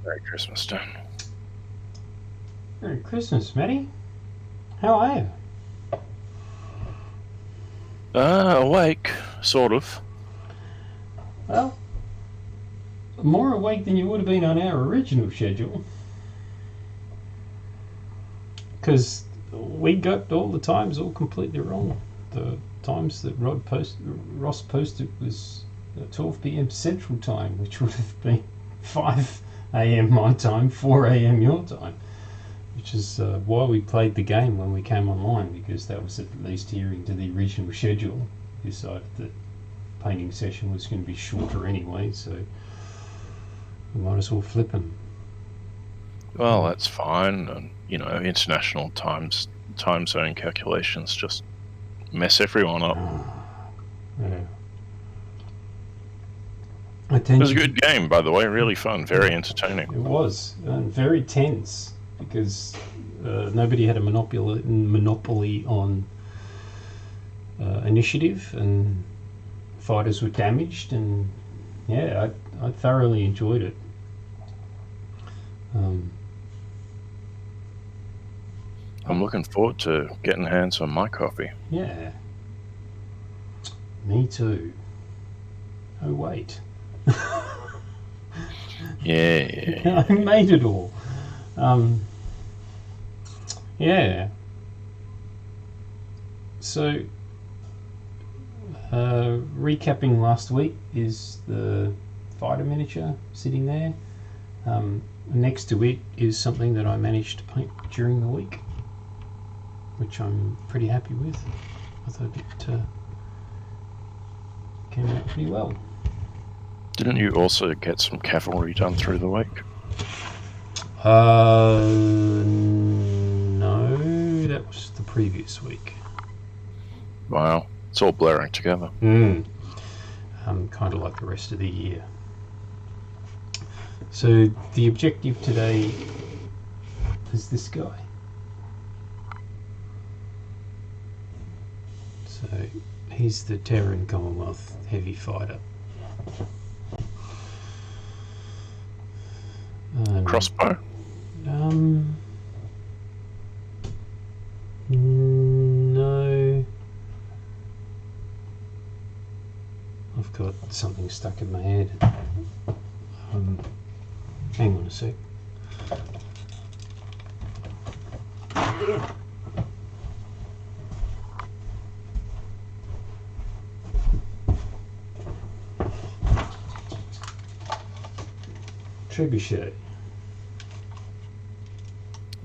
Merry Christmas, Dan. Merry Christmas, Matty. How are you? Awake, sort of. Well, more awake than you would have been on our original schedule. Because we got all the times all completely wrong. The times that Ross posted was 12 p.m. Central Time, which would have been 5 a.m. my time, 4 a.m. your time. Which is why we played the game when we came online, because that was at least adhering to the original schedule. We decided that painting session was going to be shorter anyway, so we might as well flip them. Well, that's fine. And, international time zone calculations just mess everyone up. Yeah. It was a good game, by the way. Really fun, very entertaining. It was, and very tense, because nobody had a monopoly on initiative, and fighters were damaged, and yeah, I thoroughly enjoyed it. I'm looking forward to getting hands on my copy. Yeah, me too. Oh wait. Yeah. I made it all. Yeah. So, recapping last week is the fighter miniature sitting there. Next to it is something that I managed to paint during the week, which I'm pretty happy with. I thought it came out pretty well. Didn't you also get some cavalry done through the week? No, that was the previous week. Wow, it's all blurring together. Kind of like the rest of the year. So the objective today is this guy. So he's the Terran Commonwealth heavy fighter. Crossbow? No. I've got something stuck in my head. Hang on a sec. Trebuchet.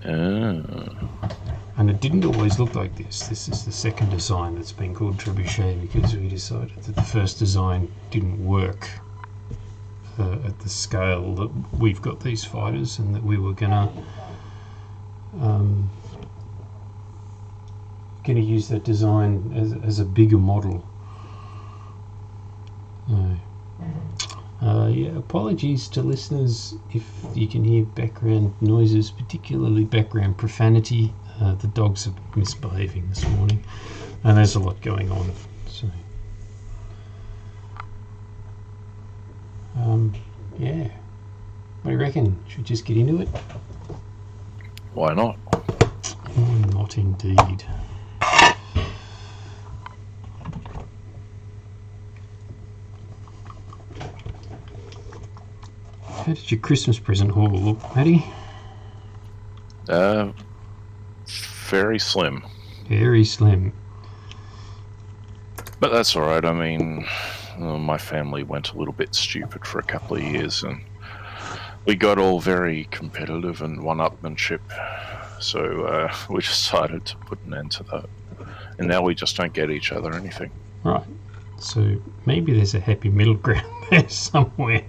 And it didn't always look like this. This is the second design that's been called Trebuchet, because we decided that the first design didn't work at the scale that we've got these fighters, and that we were gonna use that design as a bigger model. Yeah, apologies to listeners if you can hear background noises, particularly background profanity. The dogs are misbehaving this morning, and there's a lot going on. So, yeah. What do you reckon? Should we just get into it? Why not? Why not, indeed. How did your Christmas present haul look, Matty? Very slim. Very slim. But that's alright. I mean, my family went a little bit stupid for a couple of years, and we got all very competitive and one-upmanship. So we decided to put an end to that. And now we just don't get each other anything. Right. So maybe there's a happy middle ground there somewhere.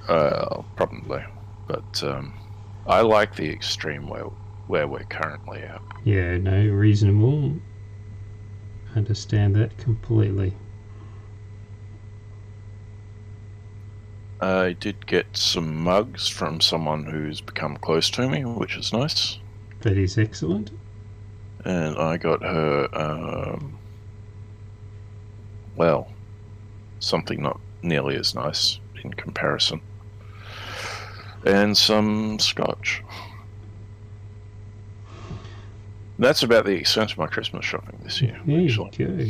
Probably. But I like the extreme where we're currently at. Yeah, no, reasonable. Understand that completely. I did get some mugs from someone who's become close to me, which is nice. That is excellent. And I got her, something not nearly as nice in comparison. and some scotch. That's about the extent of my Christmas shopping this year, There actually. you go.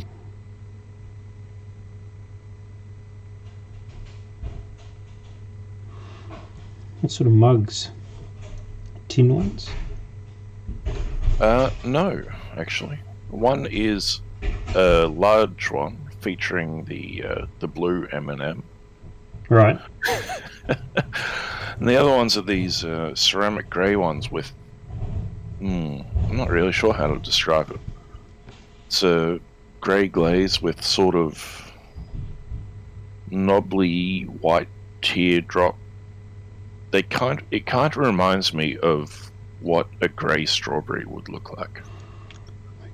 What sort of mugs? Tin ones? No, actually. One is a large one featuring the blue M&M. Right. And the other ones are these ceramic grey ones with... I'm not really sure how to describe it. It's a grey glaze with sort of knobbly white teardrop. It kind of reminds me of what a grey strawberry would look like.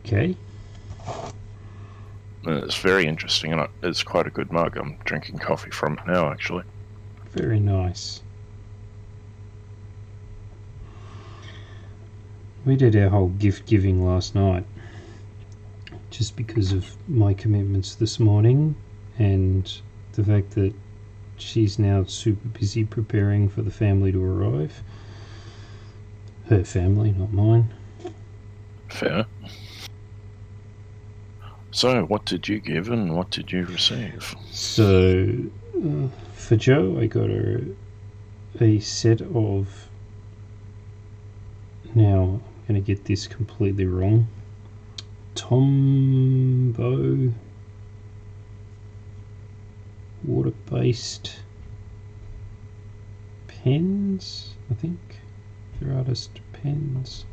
Okay. And it's very interesting, and it's quite a good mug. I'm drinking coffee from it now, actually. Very nice. We did our whole gift giving last night just because of my commitments this morning and the fact that she's now super busy preparing for the family to arrive. Her family, not mine. Fair. So, what did you give and what did you receive? So, for Joe, I got her a set of... Now, I'm going to get this completely wrong. Tombow water-based pens, I think. They're artist pens.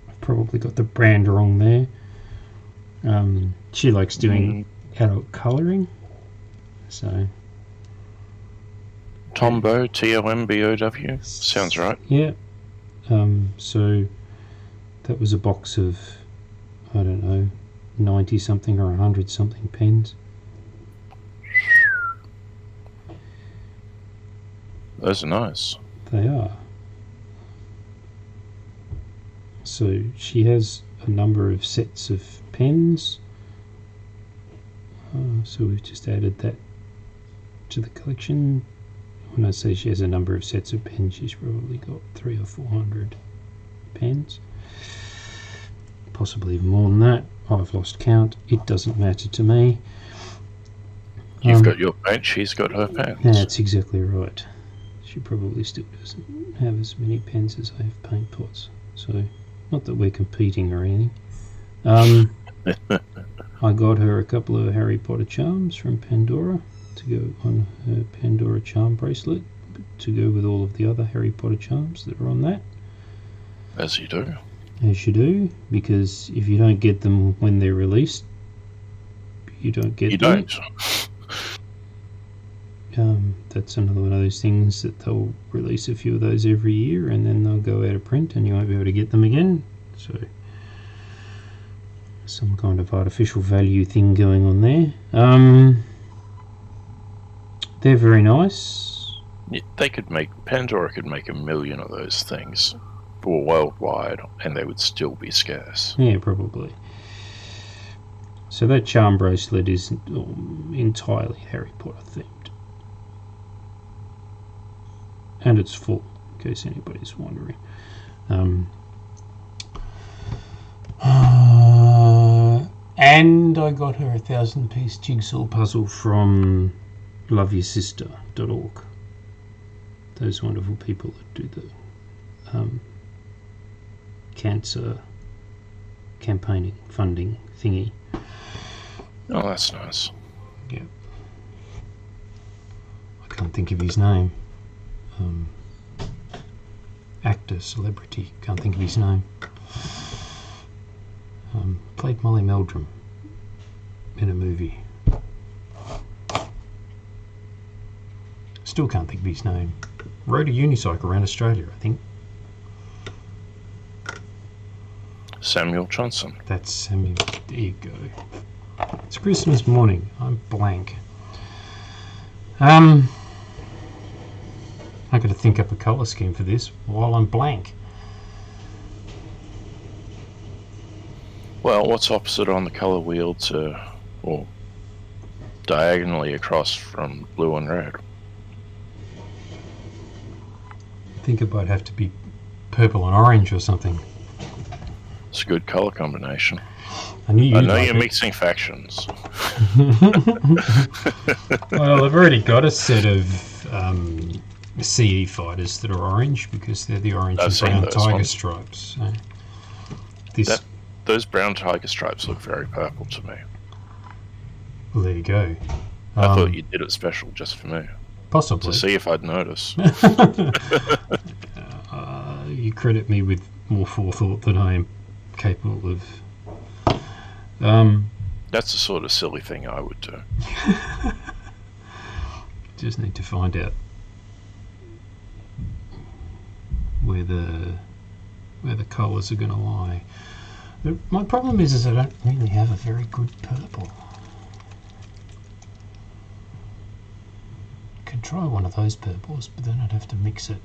I've probably got the brand wrong there. She likes doing adult colouring, so... Tombow, Tombow, sounds right. Yeah. So that was a box of, I don't know, 90 something or 100 something pens. Those are nice. They are. So she has a number of sets of pens. So we've just added that to the collection. When I say she has a number of sets of pens, she's probably got 300 or 400 pens. Possibly even more than that. I've lost count. It doesn't matter to me. You've got your paint, she's got her pens. That's exactly right. She probably still doesn't have as many pens as I have paint pots. So, not that we're competing or anything. I got her a couple of Harry Potter charms from Pandora to go on her Pandora charm bracelet to go with all of the other Harry Potter charms that are on that. As you do. As you do, because if you don't get them when they're released, you don't get them. You don't. That's another one of those things that they'll release a few of those every year and then they'll go out of print and you won't be able to get them again. So, some kind of artificial value thing going on there. They're very nice. Yeah, Pandora could make 1 million of those things for worldwide and they would still be scarce. Yeah, probably. So that charm bracelet is entirely Harry Potter themed. And it's full, in case anybody's wondering. And I got her a 1,000-piece jigsaw puzzle from loveyoursister.org. Those wonderful people that do the cancer campaigning funding thingy. Oh, that's nice. Yeah. I can't think of his name. Actor, celebrity, can't think of his name. Played Molly Meldrum in a movie. Still can't think of his name. Rode a unicycle around Australia, I think. Samuel Johnson. That's Samuel. There you go. It's Christmas morning. I'm blank. I got to think up a colour scheme for this while I'm blank. Well, what's opposite on the colour wheel or diagonally across from blue and red? think it might have to be purple and orange or something. It's a good colour combination. I know you're mixing factions. Well, I've already got a set of CE fighters that are orange because they're the orange and brown tiger stripes. So those brown tiger stripes look very purple to me. Well, there you go. I thought you did it special just for me. Possibly. To see if I'd notice. You credit me with more forethought than I am capable of. That's the sort of silly thing I would do. Just need to find out where the colours are going to lie. My problem is I don't really have a very good purple. Could try one of those purples, but then I'd have to mix it.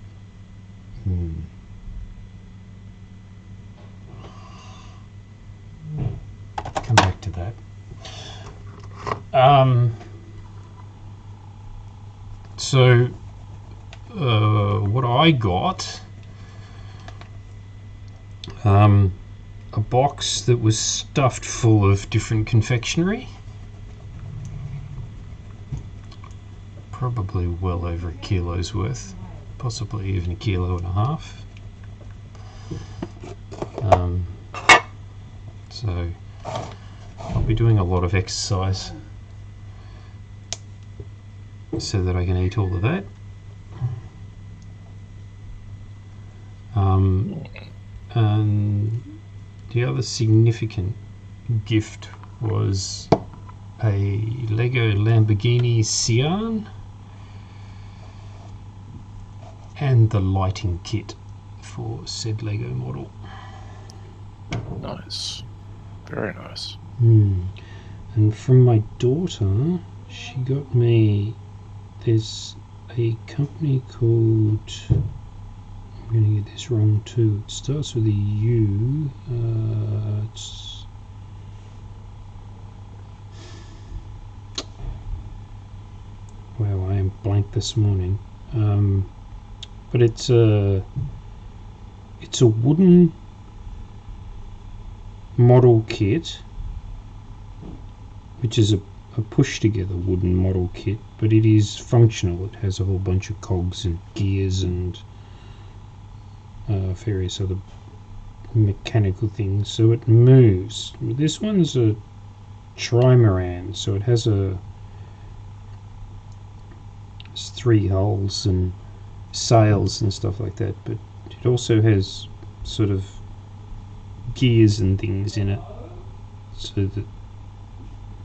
Come back to that. So what I got, a box that was stuffed full of different confectionery, probably well over a kilo's worth, possibly even 1.5 kilos. So I'll be doing a lot of exercise so that I can eat all of that. And the other significant gift was a Lego Lamborghini Sian and the lighting kit for said Lego model. Nice. Very nice. And from my daughter, she got me, there's a company called, I'm going to get this wrong too, it starts with a U, it's, wow, I am blank this morning, but it's a wooden model kit, which is a push together wooden model kit, but it is functional. It has a whole bunch of cogs and gears and various other mechanical things, so it moves. This one's a trimaran, so it has it's 3 hulls and sails and stuff like that, but it also has sort of gears and things in it, so that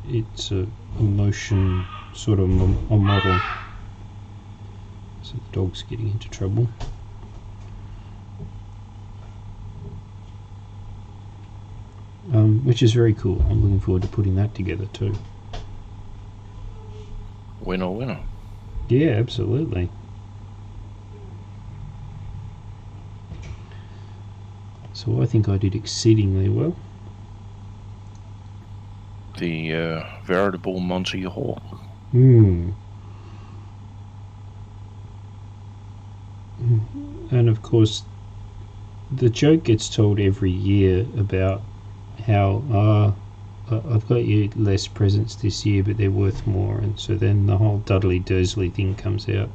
it's a motion sort of a model. So the dog's getting into trouble. Which is very cool. I'm looking forward to putting that together too. Winner, winner. Yeah, absolutely. So I think I did exceedingly well. The veritable Monty Hall. And of course, the joke gets told every year about how I've got you less presents this year, but they're worth more, and so then the whole Dudley Dursley thing comes out.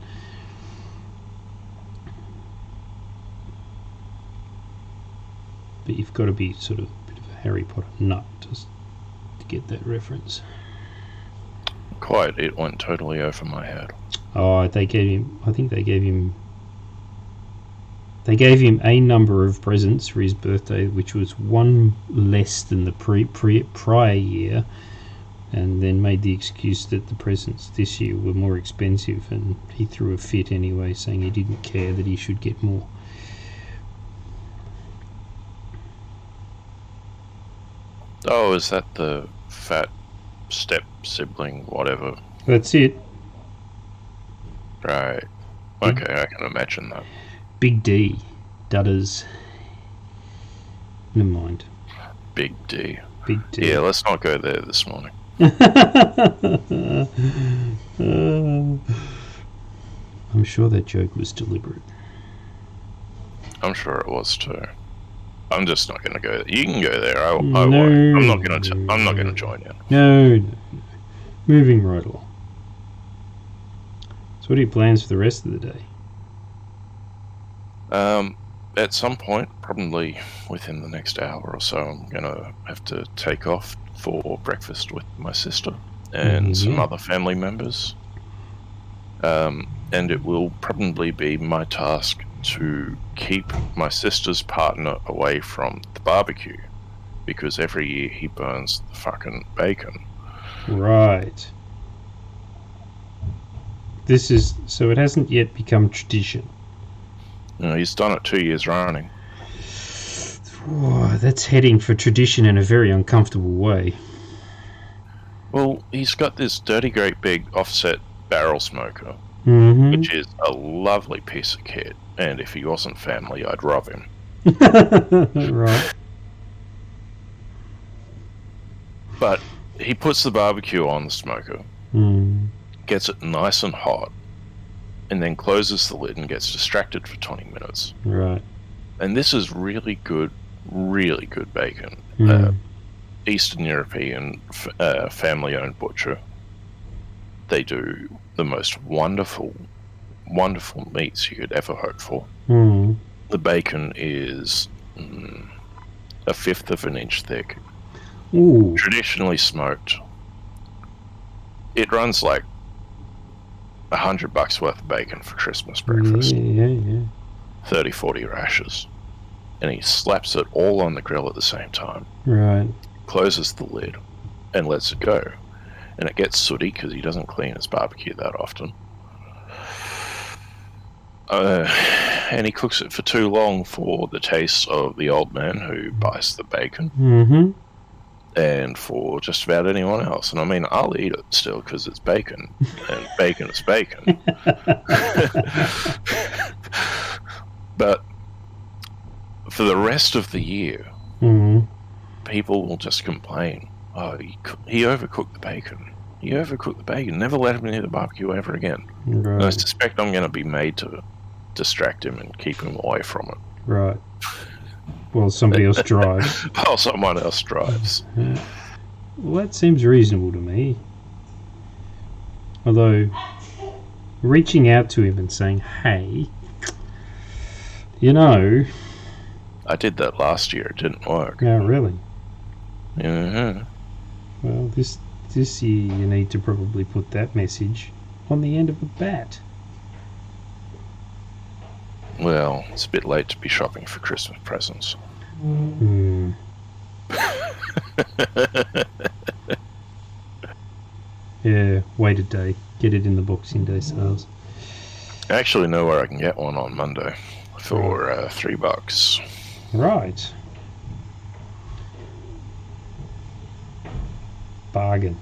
But you've got to be sort of a bit of a Harry Potter nut to get that reference. Quite, it went totally over my head. Oh, I think they gave him a number of presents for his birthday, which was one less than the prior year, and then made the excuse that the presents this year were more expensive, and he threw a fit anyway, saying he didn't care, that he should get more. Oh, is that the fat step sibling, whatever? That's it. Right. Okay, I can imagine that. Big D. Dudders. Never mind. Big D. Big D. Yeah, let's not go there this morning. I'm sure that joke was deliberate. I'm sure it was too. I'm just not going to go there. You can go there. I No, won't. I'm not going to. I'm not going to join you. No. Moving right along. So, what are your plans for the rest of the day? At some point, probably within the next hour or so, I'm going to have to take off for breakfast with my sister and some other family members. And it will probably be my task to keep my sister's partner away from the barbecue, because every year he burns the fucking bacon. Right. This is... So it hasn't yet become tradition. No, he's done it 2 years running. Oh, that's heading for tradition in a very uncomfortable way. Well, he's got this dirty great big offset barrel smoker, which is a lovely piece of kit, and if he wasn't family, I'd rob him. Right. But he puts the barbecue on the smoker, gets it nice and hot, and then closes the lid and gets distracted for 20 minutes. Right. And this is really good bacon. Eastern European family-owned butcher. They do the most wonderful meats you could ever hope for. The bacon is a fifth of an inch thick. Ooh. Traditionally smoked. It runs like $100 worth of bacon for Christmas breakfast. Yeah. 30, 40 rashers. And he slaps it all on the grill at the same time. Right. Closes the lid and lets it go. And it gets sooty because he doesn't clean his barbecue that often. And he cooks it for too long for the taste of the old man who buys the bacon. And for just about anyone else. And I mean, I'll eat it still because it's bacon. And bacon is bacon. But for the rest of the year, people will just complain. Oh, he overcooked the bacon. He overcooked the bacon. Never let him near the barbecue ever again. Right. And I suspect I'm going to be made to distract him and keep him away from it. Right. Well, somebody else drives. While someone else drives. Well, that seems reasonable to me. Although, reaching out to him and saying, hey, you know... I did that last year. It didn't work. Oh, really? Yeah. Well, this year you need to probably put that message on the end of a bat. Well, it's a bit late to be shopping for Christmas presents. Yeah, wait a day. Get it in the Boxing Day sales. I actually know where I can get one on Monday for $3. Right. Bargain.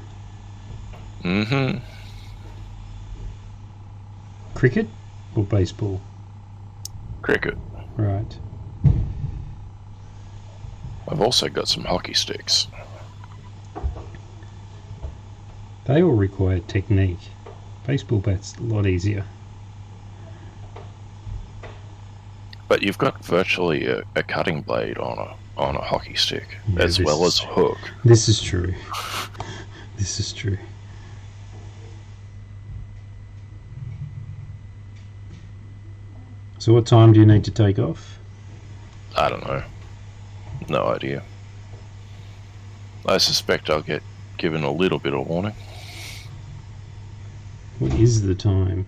Cricket or baseball? Cricket. Right. I've also got some hockey sticks. They all require technique. Baseball bat's a lot easier. But you've got virtually a cutting blade on a hockey stick, Yeah, as well as a hook. This is true. This is true. So what time do you need to take off? I don't know. No idea. I suspect I'll get given a little bit of warning. What is the time?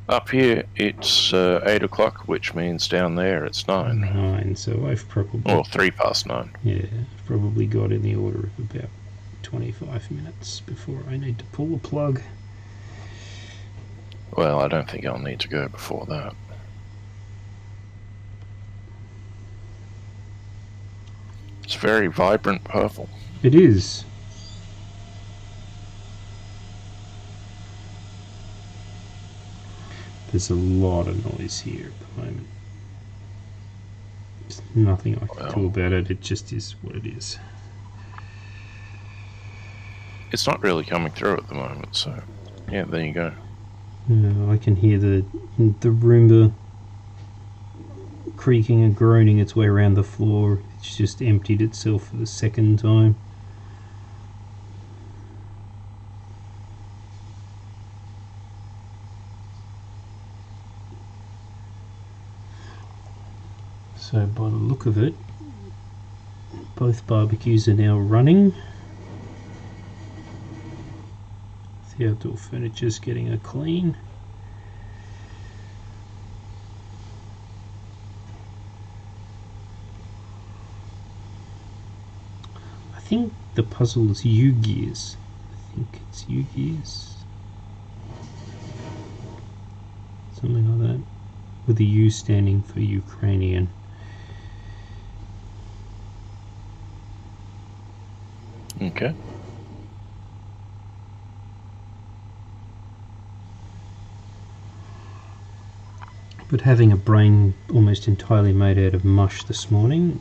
Up here, it's 8 o'clock, which means down there it's 9. 9, so I've probably... Or 9:03. Yeah, I've probably got in the order of about 25 minutes before I need to pull the plug. Well, I don't think I'll need to go before that. It's very vibrant purple. It is. There's a lot of noise here at the moment. There's nothing I can do about it. It just is what it is. It's not really coming through at the moment, so yeah, there you go. I can hear the Roomba creaking and groaning its way around the floor. It's just emptied itself for the second time. So by the look of it, both barbecues are now running. The outdoor furniture's getting a clean. I think the puzzle is U-gears. I think it's U-gears. Something like that. With the U standing for Ukrainian. Okay. But having a brain almost entirely made out of mush this morning,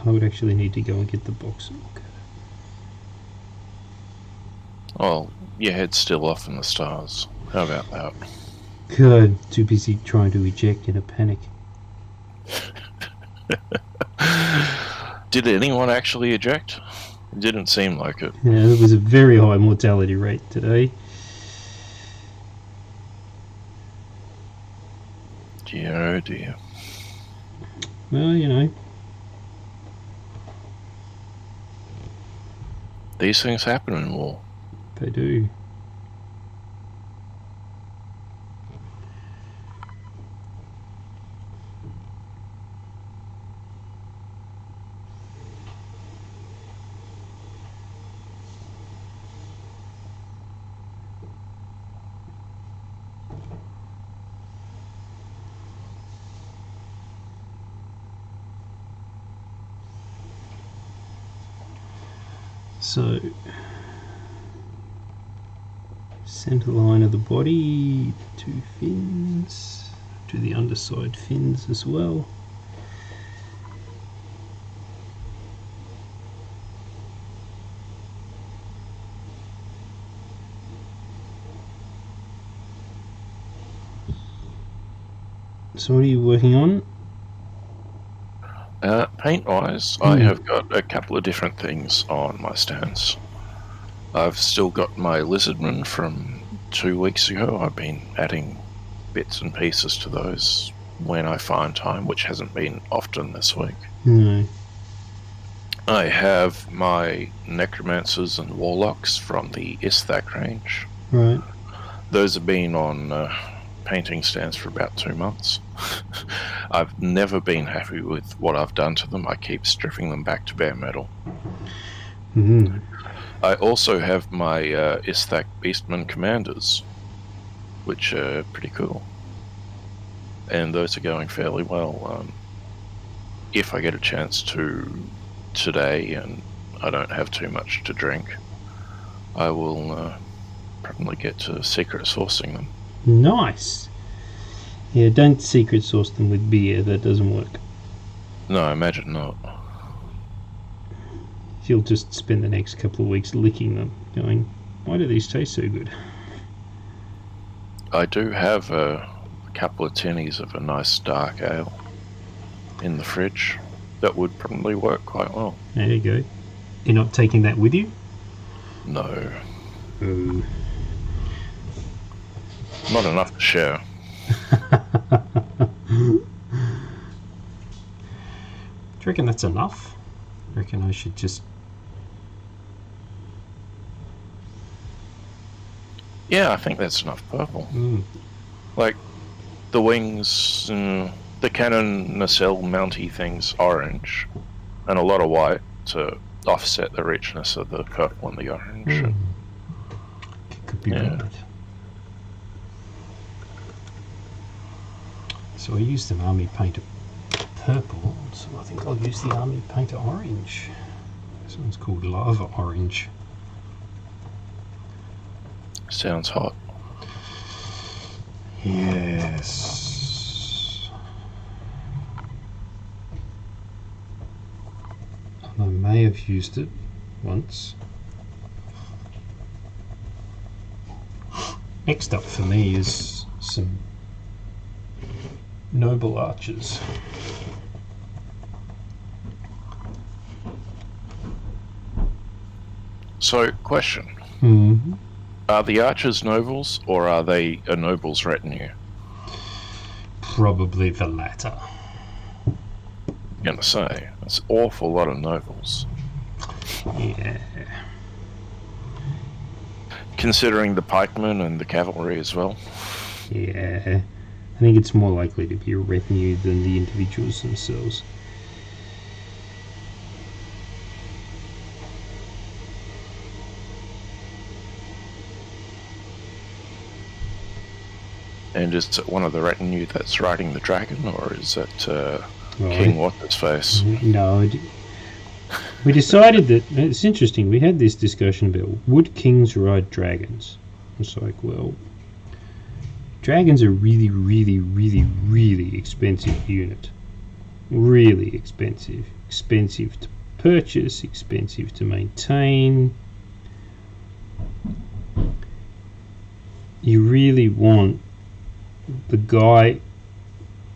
I would actually need to go and get the box and look at it. Well, your head's still off in the stars. How about that? God, too busy trying to eject in a panic. Did anyone actually eject? It didn't seem like it. Yeah, there was a very high mortality rate today. Dear, oh dear. Well, you know. These things happen in war. They do. So, center line of the body, 2 fins, do the underside fins as well. So what are you working on? Paint-wise, I have got a couple of different things on my stands. I've still got my lizardman from 2 weeks ago. I've been adding bits and pieces to those when I find time, which hasn't been often this week. No. I have my necromancers and warlocks from the Isthak range. Right. Those have been on painting stands for about 2 months. I've never been happy with what I've done to them. I keep stripping them back to bare metal. Mm-hmm. I also have my Isthak Beastman Commanders, which are pretty cool. And those are going fairly well. If I get a chance to today and I don't have too much to drink, I will probably get to secret sourcing them. Nice. Yeah, don't secret source them with beer. That doesn't work. No, I imagine not. You'll just spend the next couple of weeks licking them, going, why do these taste so good? I do have a couple of tinnies of a nice dark ale in the fridge. That would probably work quite well. There you go. You're not taking that with you? No. Oh. Not enough to share. Do you reckon that's enough? I reckon I should just... Yeah, I think that's enough purple. Like, the wings, the cannon nacelle mounty things orange, and a lot of white to offset the richness of the purple and the orange. Could be right. So I used an army painter purple, so I think I'll use the army painter orange. This one's called Lava Orange. Sounds hot. Yes. I may have used it once. Next up for me is some noble archers. So, question. Mm-hmm. Are the archers nobles, or are they a noble's retinue? Probably the latter. I'm gonna say, that's an awful lot of nobles. Yeah. Considering the pikemen and the cavalry as well. Yeah. I think it's more likely to be a retinue than the individuals themselves. And is it one of the retinue that's riding the dragon, or is it Right. King What's-His-Face? No. We decided that, it's interesting, we had this discussion about would kings ride dragons? It's like, well, dragons are really, really, really, really expensive unit. Really expensive. Expensive to purchase, expensive to maintain. You really want the guy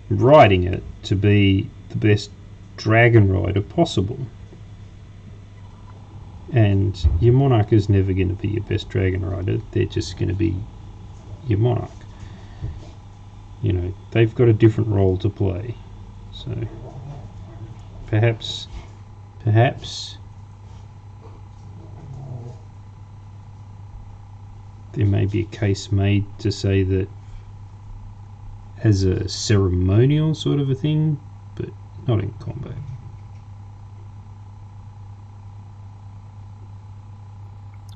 riding it to be the best dragon rider possible. And your monarch is never going to be your best dragon rider. They're just going to be your monarch. You know, they've got a different role to play. So perhaps there may be a case made to say that as a ceremonial sort of a thing, but not in combat.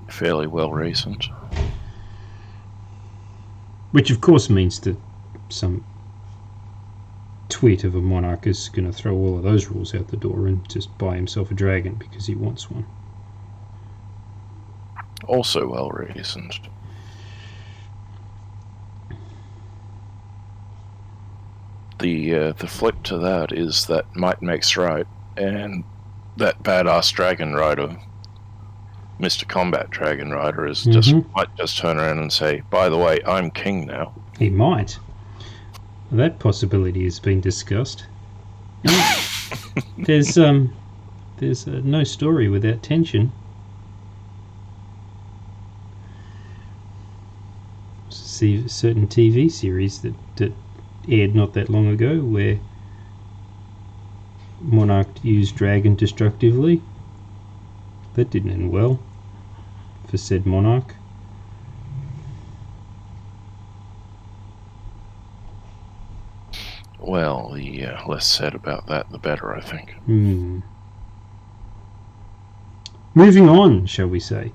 Fairly well reasoned. Which of course means that some twit of a monarch is going to throw all of those rules out the door and just buy himself a dragon because he wants one. Also well reasoned. The flip to that is that might makes right, and that badass dragon rider, Mr. Combat Dragon Rider, is might just turn around and say, "By the way, I'm king now." He might. That possibility has been discussed. There's no story without tension. See certain TV series that aired not that long ago where monarch used dragon destructively. That didn't end well for said monarch. Well, the less said about that, the better, I think. Moving on, shall we say?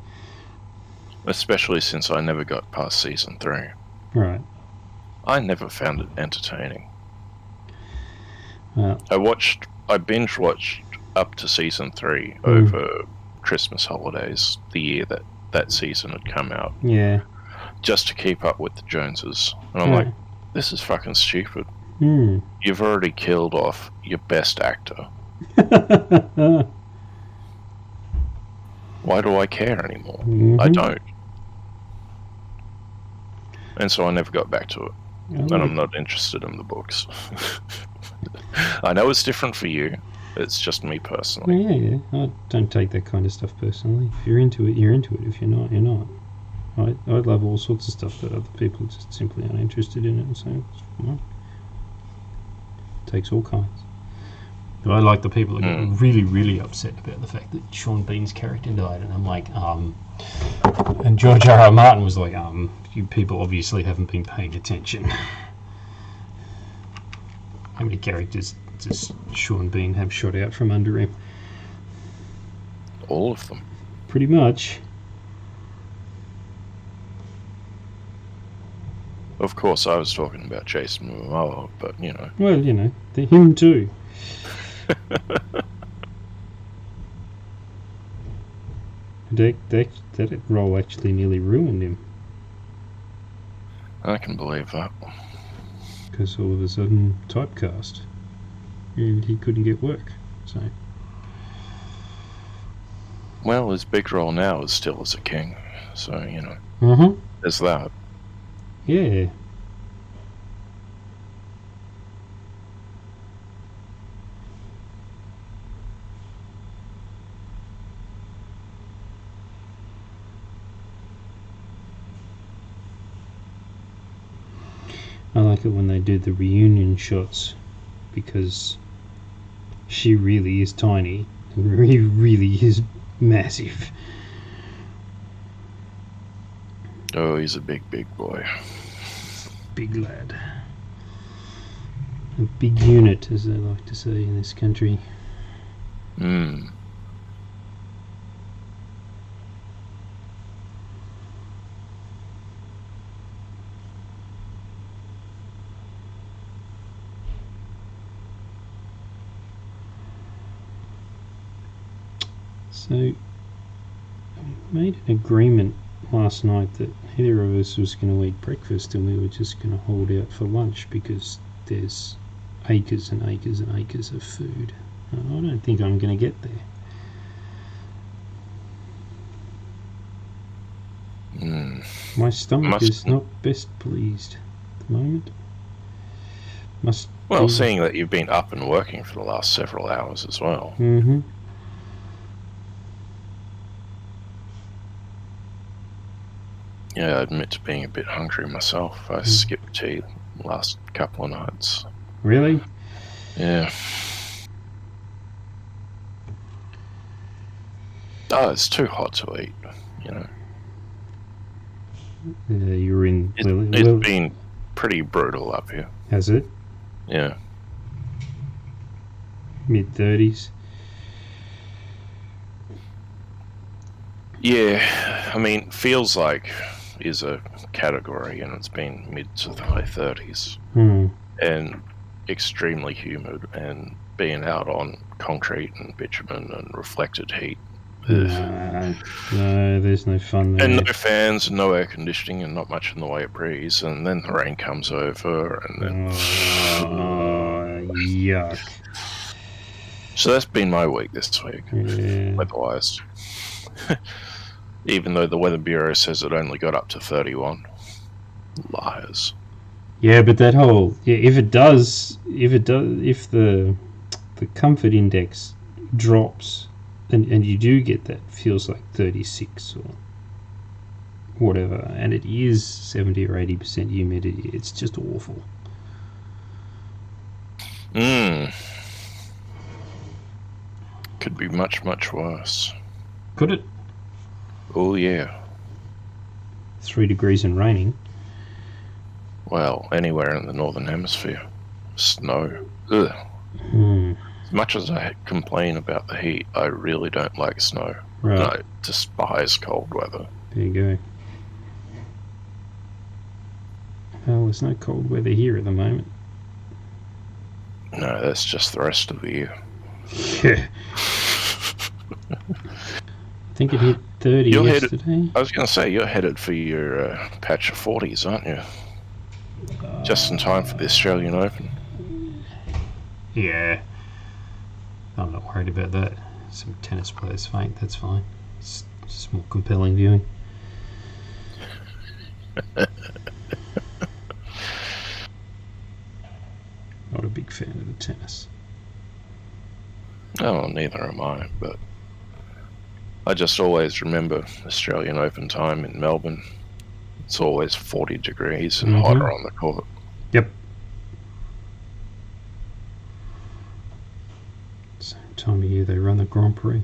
Especially since I never got past season 3. Right. I never found it entertaining. I binge watched up to season 3 over Christmas holidays, the year that season had come out. Yeah. Just to keep up with the Joneses. And I'm like, this is fucking stupid. You've already killed off your best actor. Why do I care anymore? I don't. And so I never got back to it. And I'm not interested in the books. I know it's different for you. It's just me personally. Yeah. I don't take that kind of stuff personally. If you're into it, you're into it. If you're not, you're not. I love all sorts of stuff that other people just simply aren't interested in it, and so it's fine. It takes all kinds. But I like the people that get really, really upset about the fact that Sean Bean's character died, and I'm like, and George R.R. Martin was like, you people obviously haven't been paying attention. How many characters does Sean Bean have shot out from under him? All of them. Pretty much. Of course, I was talking about Jason Momoa, but you know. Well, you know, him too. That role actually nearly ruined him. I can believe that. Because all of a sudden, typecast. And he couldn't get work, so... Well, his big role now is still as a king, so, you know. There's that. Yeah. I like it when they do the reunion shots, because she really is tiny and he really is massive. Oh, he's a big boy. Big lad. A big unit, as they like to say in this country. Hmm. So, we made an agreement last night that neither of us was going to eat breakfast and we were just going to hold out for lunch, because there's acres and acres and acres of food. I don't think I'm going to get there. My stomach is not best pleased at the moment. Well, seeing that you've been up and working for the last several hours as well. Mm-hmm. Yeah, I admit to being a bit hungry myself. I skipped tea the last couple of nights. Really? Yeah. Oh, it's too hot to eat, you know. You're in... It's been pretty brutal up here. Has it? Yeah. Mid-30s? Yeah, I mean, feels like is a category, and it's been mid to the high 30s. And extremely humid, and being out on concrete and bitumen and reflected heat. No, there's no fun there. And no fans, and no air conditioning, and not much in the way of breeze, and then the rain comes over, and then... yuck. So that's been my week this week, weather-wise. Even though the Weather Bureau says it only got up to 31. Liars. Yeah, but that whole... Yeah, if the comfort index drops, and you do get that, feels like 36 or whatever, and it is 70 or 80% humidity, it's just awful. Could be much, much worse. Could it? Oh, yeah. 3 degrees and raining. Well, anywhere in the Northern Hemisphere. Snow. Ugh. As much as I complain about the heat, I really don't like snow. Right. And I despise cold weather. There you go. Well, there's no cold weather here at the moment. No, that's just the rest of the year. Yeah. I think it hit 30 yesterday. I was going to say, you're headed for your patch of 40s, aren't you? Just in time for the Australian Open. Yeah. I'm not worried about that. Some tennis players faint, that's fine. It's just more compelling viewing. Not a big fan of the tennis. Oh, neither am I, but I just always remember Australian Open time in Melbourne. It's always 40 degrees and hotter on the court. Yep. Same time of year they run the Grand Prix.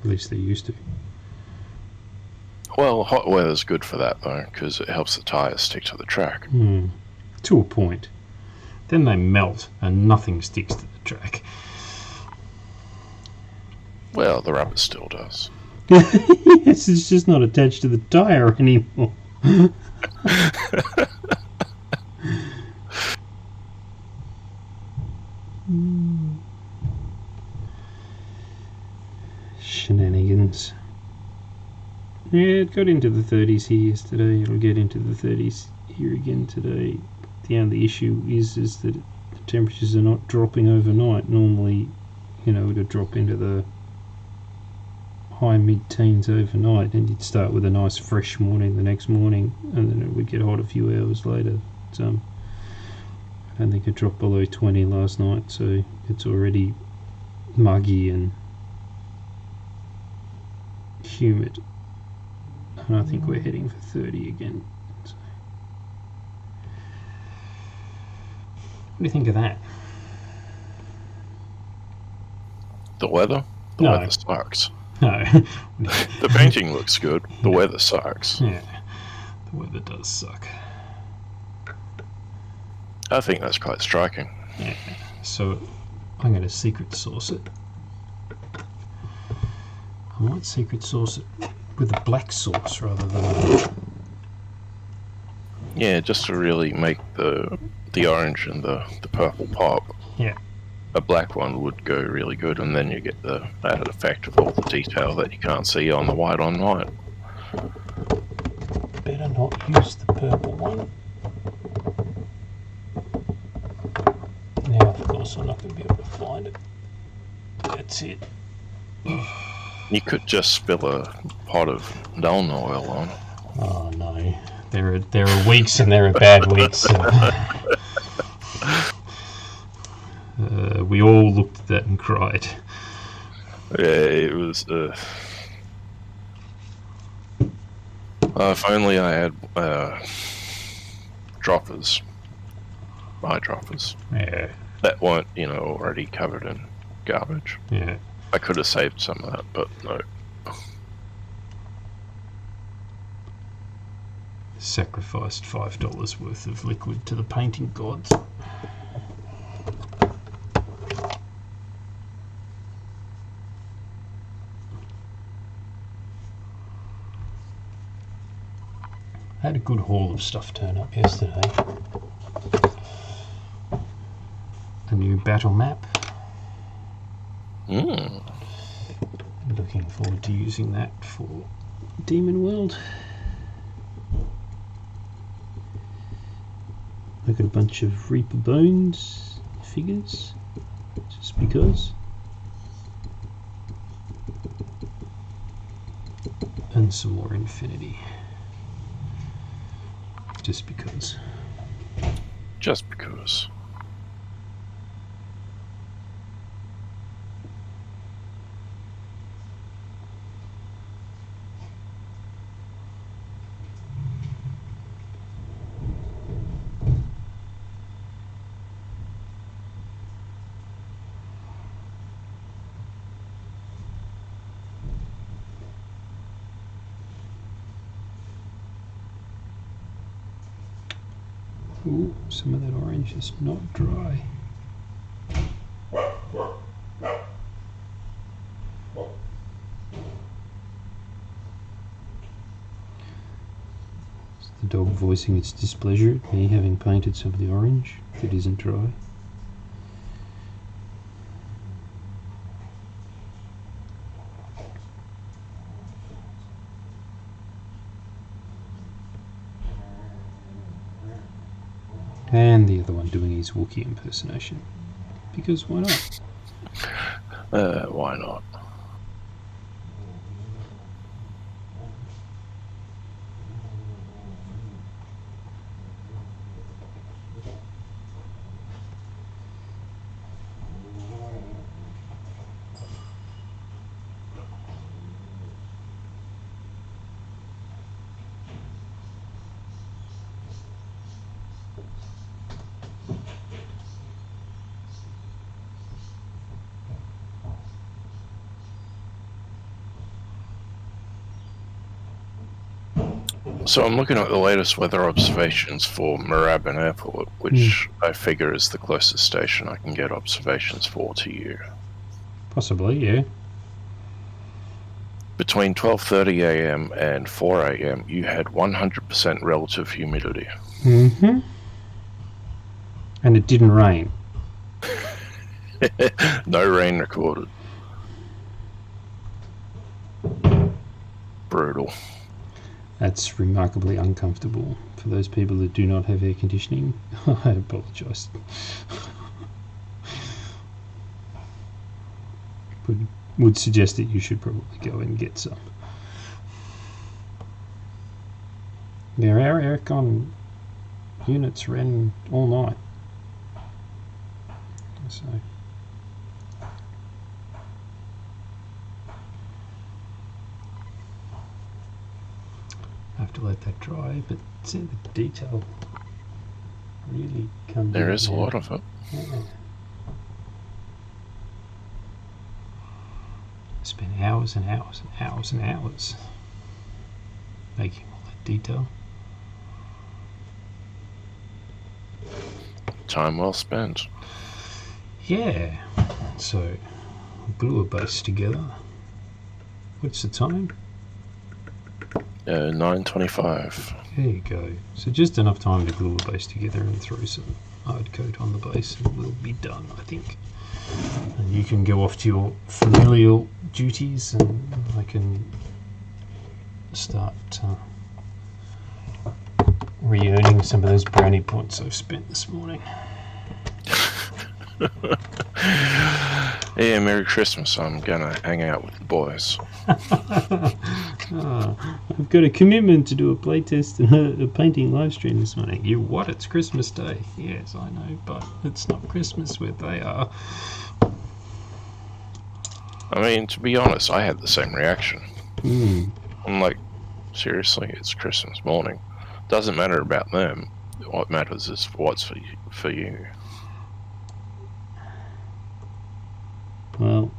At least they used to. Well, hot weather's good for that, though, because it helps the tyres stick to the track. To a point. Then they melt and nothing sticks to the track. Well, the rubber still does. Yes, it's just not attached to the tyre anymore. Shenanigans. Yeah, it got into the 30s here yesterday. It'll get into the 30s here again today. The only issue is that the temperatures are not dropping overnight. Normally, it would drop into the high mid-teens overnight, and you'd start with a nice fresh morning the next morning, and then it would get hot a few hours later. I don't think it dropped below 20 last night, so it's already muggy and humid, and I think we're heading for 30 again. So. What do you think of that? The weather? The No. weather sucks. No. The painting looks good. The weather sucks. Yeah, the weather does suck. I think that's quite striking. Yeah. So I'm going to secret source it. I might secret source it with a black source rather than a... Yeah, just to really make the orange and the purple pop. Yeah. A black one would go really good, and then you get the added effect of all the detail that you can't see on the white on white. Better not use the purple one. Now, of course, I'm not going to be able to find it. That's it. You could just spill a pot of Dalton oil on. Oh no, there are weeks and there are bad weeks. We all looked at that and cried. Yeah, it was. If only I had droppers, my droppers. Yeah. That weren't, already covered in garbage. Yeah. I could have saved some of that, but no. Sacrificed $5 worth of liquid to the painting gods. Had a good haul of stuff turn up yesterday. A new battle map. Looking forward to using that for Demon World. I got a bunch of Reaper Bones figures, just because. And some more Infinity. Just because. Just because. Ooh, some of that orange is not dry. It's the dog voicing its displeasure at me having painted some of the orange that isn't dry. And the other one doing his Wookiee impersonation. Because why not? Why not? So I'm looking at the latest weather observations for Moorabbin Airport, which I figure is the closest station I can get observations for to you. Possibly, yeah. Between 12:30 a.m. and 4 a.m., you had 100% relative humidity. Mm-hmm. And it didn't rain. No rain recorded. Brutal. That's remarkably uncomfortable for those people that do not have air conditioning. I apologise. Would suggest that you should probably go and get some. Now our aircon units ran all night. So I have to let that dry, but see the detail really come. There is a lot of it. Yeah. Spend hours and hours and hours and hours making all that detail. Time well spent. Yeah. So, glue a base together. What's the time? 9:25. There you go. So just enough time to glue a base together and throw some hard coat on the base and we'll be done, I think. And you can go off to your familial duties and I can start re-earning some of those brownie points I've spent this morning. Yeah, Merry Christmas. I'm gonna hang out with the boys. I've got a commitment to do a playtest and a painting live stream this morning. You what? It's Christmas Day. Yes, I know, but it's not Christmas where they are. I mean, to be honest, I had the same reaction. I'm like, seriously, it's Christmas morning. Doesn't matter about them. What matters is what's for you. Well,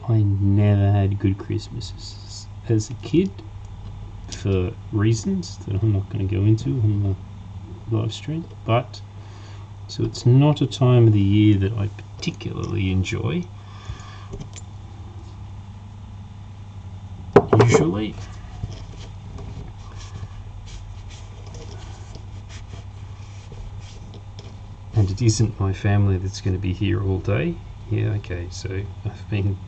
I never had good Christmases as a kid for reasons that I'm not going to go into on the live stream. But so it's not a time of the year that I particularly enjoy. Usually. And it isn't my family that's going to be here all day. Yeah, okay, so I've been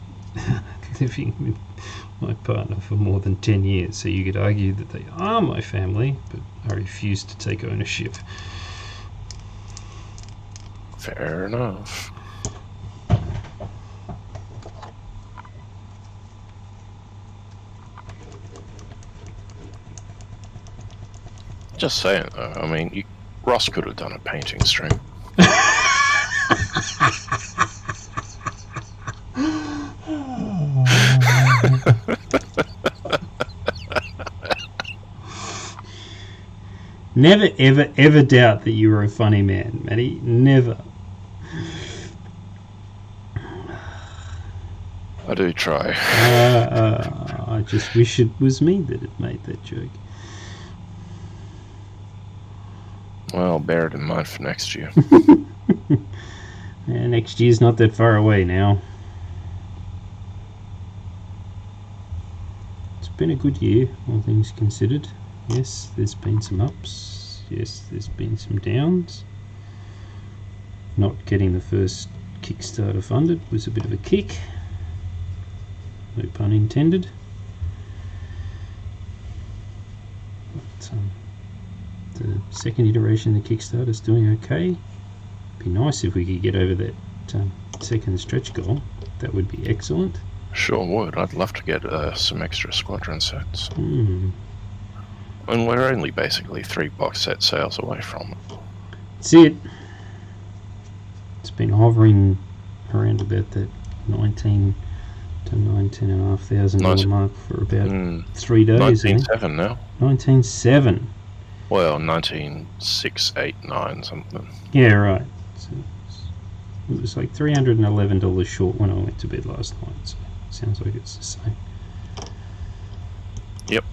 living with my partner for more than 10 years, so you could argue that they are my family, but I refuse to take ownership. Fair enough. Just saying though, I mean, Ross could have done a painting stream. Never, ever, ever doubt that you were a funny man, Matty. Never. I do try. I just wish it was me that had made that joke. Well, bear it in mind for next year. Yeah, next year's not that far away now. It's been a good year, all things considered. Yes, there's been some ups. Yes, there's been some downs. Not getting the first Kickstarter funded was a bit of a kick. No pun intended. But, the second iteration of the Kickstarter is doing okay. Be nice if we could get over that second stretch goal. That would be excellent. Sure would. I'd love to get some extra squadron sets. Mm. And we're only basically 3 box set sales away from it. That's it. It's been hovering around about that 19 to $19,500 mark for about 3 days. 19.7 now. 19.7. Well, 19,689 something. Yeah, right. So it was like $311 short when I went to bed last night. So it sounds like it's the same. Yep,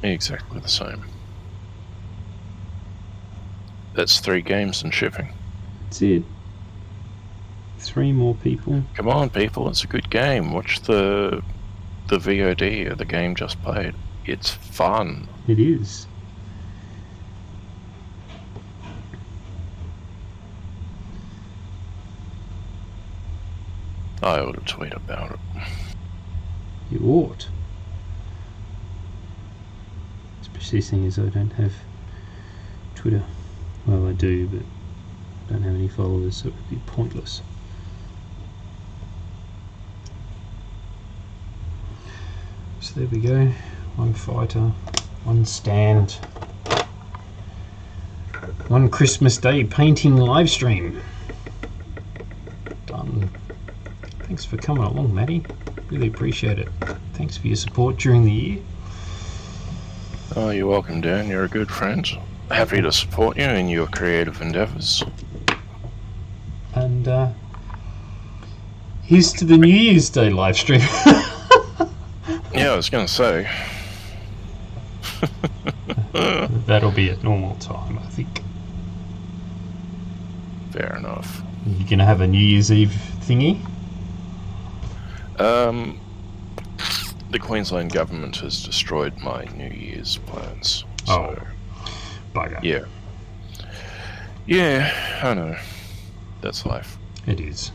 exactly the same. That's 3 games and shipping. That's it. 3 more people. Come on, people! It's a good game. Watch the VOD of the game just played. It's fun. It is. I ought to tweet about it. You ought. Especially seeing as I don't have Twitter. Well, I do, but I don't have any followers, so it would be pointless. So there we go. 1 fighter, 1 stand, 1 Christmas Day painting live stream. Done. Thanks for coming along, Matty. Really appreciate it. Thanks for your support during the year. Oh, you're welcome, Dan. You're a good friend. Happy to support you in your creative endeavours. And here's to the New Year's Day live stream. Yeah, I was going to say. That'll be at normal time, I think. Fair enough. You're going to have a New Year's Eve thingy? The Queensland government has destroyed my New Year's plans. So, bugger. Yeah. Yeah, I know. That's life. It is.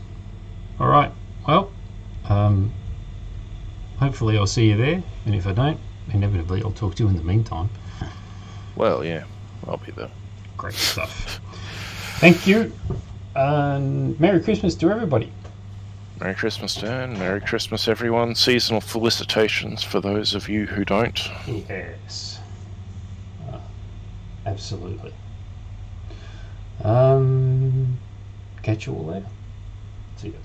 Alright, well, hopefully I'll see you there, and if I don't, inevitably I'll talk to you in the meantime. Well, yeah, I'll be there. Great stuff. Thank you, and Merry Christmas to everybody. Merry Christmas, Dan. Merry Christmas, everyone. Seasonal felicitations for those of you who don't. Yes. Absolutely. Catch you all later. See you.